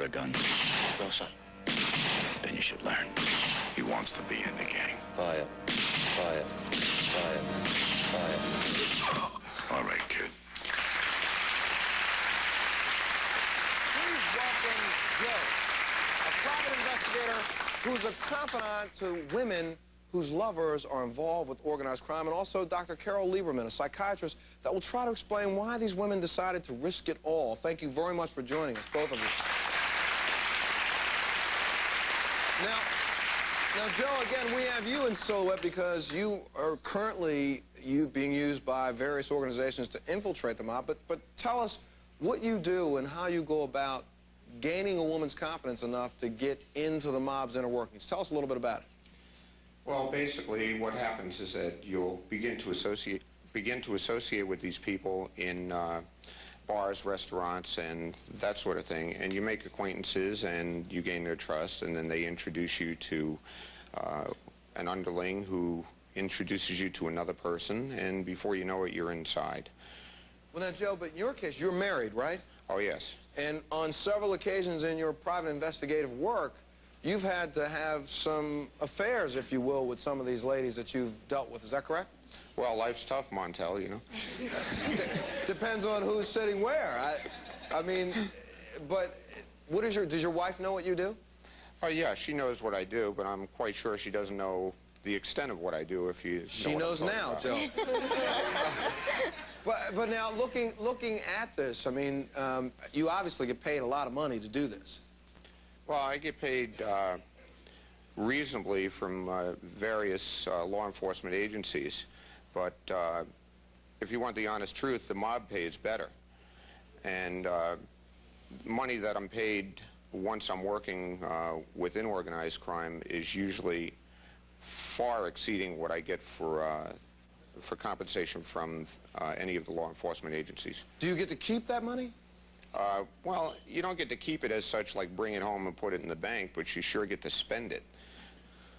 a gun? No, sir. Then you should learn. He wants to be in the gang. Fire. Fire. Fire. Fire. All right, kid. Please welcome Joe, a private investigator who's a confidant to women whose lovers are involved with organized crime, and also Dr. Carol Lieberman, a psychiatrist that will try to explain why these women decided to risk it all. Thank you very much for joining us, both of you. Now, Joe, again, we have you in silhouette because you are currently being used by various organizations to infiltrate the mob, but tell us what you do and how you go about gaining a woman's confidence enough to get into the mob's inner workings. Tell us a little bit about it. Well, basically, what happens is that you'll begin to associate with these people in bars, restaurants, and that sort of thing, and you make acquaintances and you gain their trust, and then they introduce you to an underling who introduces you to another person, and before you know it, you're inside. Well, now, Joe, but in your case, you're married, right? Oh, yes. And on several occasions in your private investigative work, you've had to have some affairs, if you will, with some of these ladies that you've dealt with. Is that correct? Well, life's tough, Montel, you know. Depends on who's sitting where. I mean, but what is does your wife know what you do? Oh, yeah, she knows what I do, but I'm quite sure she doesn't know the extent of what I do, if you know She knows now, Joe. But now, looking at this, I mean, you obviously get paid a lot of money to do this. Well, I get paid reasonably from various law enforcement agencies, but if you want the honest truth, the mob pays better. And money that I'm paid once I'm working within organized crime is usually far exceeding what I get for compensation from any of the law enforcement agencies. Do you get to keep that money? Well, you don't get to keep it as such, like bring it home and put it in the bank, but you sure get to spend it.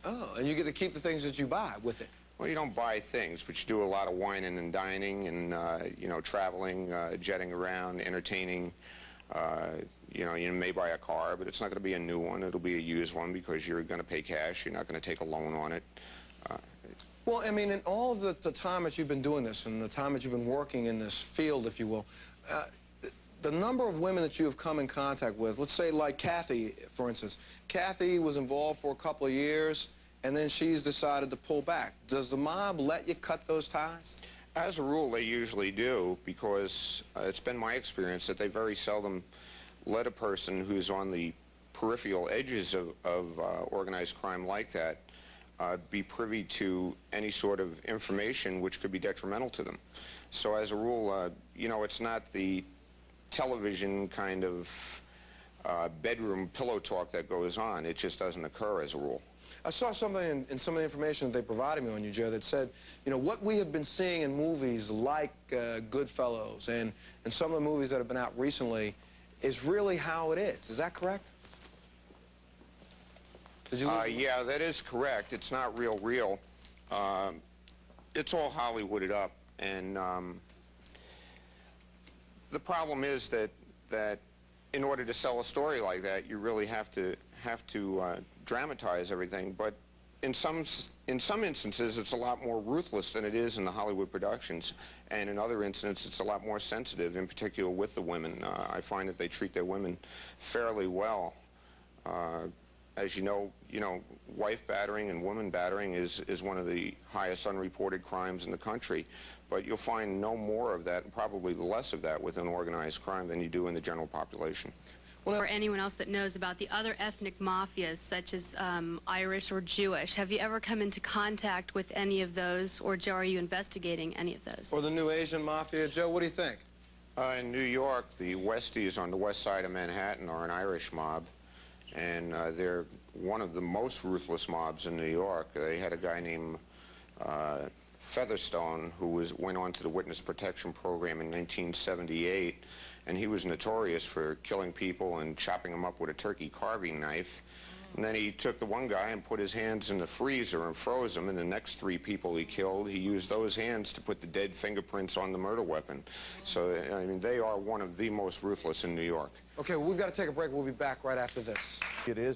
Oh, and you get to keep the things that you buy with it. Well, you don't buy things, but you do a lot of whining and dining and, you know, traveling, jetting around, entertaining. You know, you may buy a car, but it's not going to be a new one. It'll be a used one because you're going to pay cash. You're not going to take a loan on it. Well, I mean, in all of the time that you've been doing this and the time that you've been working in this field, if you will, the number of women that you have come in contact with, let's say like Kathy, for instance. Kathy was involved for a couple of years, and then she's decided to pull back. Does the mob let you cut those ties? As a rule, they usually do, because it's been my experience that they very seldom let a person who's on the peripheral edges of organized crime like that be privy to any sort of information which could be detrimental to them. So as a rule, you know, it's not the television kind of bedroom pillow talk that goes on. It just doesn't occur as a rule. I saw something in some of the information that they provided me on you, Joe, that said, you know, what we have been seeing in movies like Goodfellas and some of the movies that have been out recently is really how it is. Is that correct? Did you yeah, that is correct. It's not real. It's all Hollywooded up, and the problem is that in order to sell a story like that, you really have to dramatize everything. But in some instances, it's a lot more ruthless than it is in the Hollywood productions, and in other instances, it's a lot more sensitive, in particular with the women. I find that they treat their women fairly well. As you know, wife battering and woman battering is one of the highest unreported crimes in the country. But you'll find no more of that, and probably less of that within organized crime than you do in the general population. Well, or anyone else that knows about the other ethnic mafias, such as Irish or Jewish. Have you ever come into contact with any of those, or Joe, are you investigating any of those? Or the new Asian mafia? Joe, what do you think? In New York, the Westies on the west side of Manhattan are an Irish mob, and they're one of the most ruthless mobs in New York. They had a guy named Featherstone who went on to the Witness Protection Program in 1978, and he was notorious for killing people and chopping them up with a turkey carving knife. And then he took the one guy and put his hands in the freezer and froze him, and the next 3 people he killed, he used those hands to put the dead fingerprints on the murder weapon. So, I mean, they are one of the most ruthless in New York. Okay, well, we've got to take a break. We'll be back right after this. It is.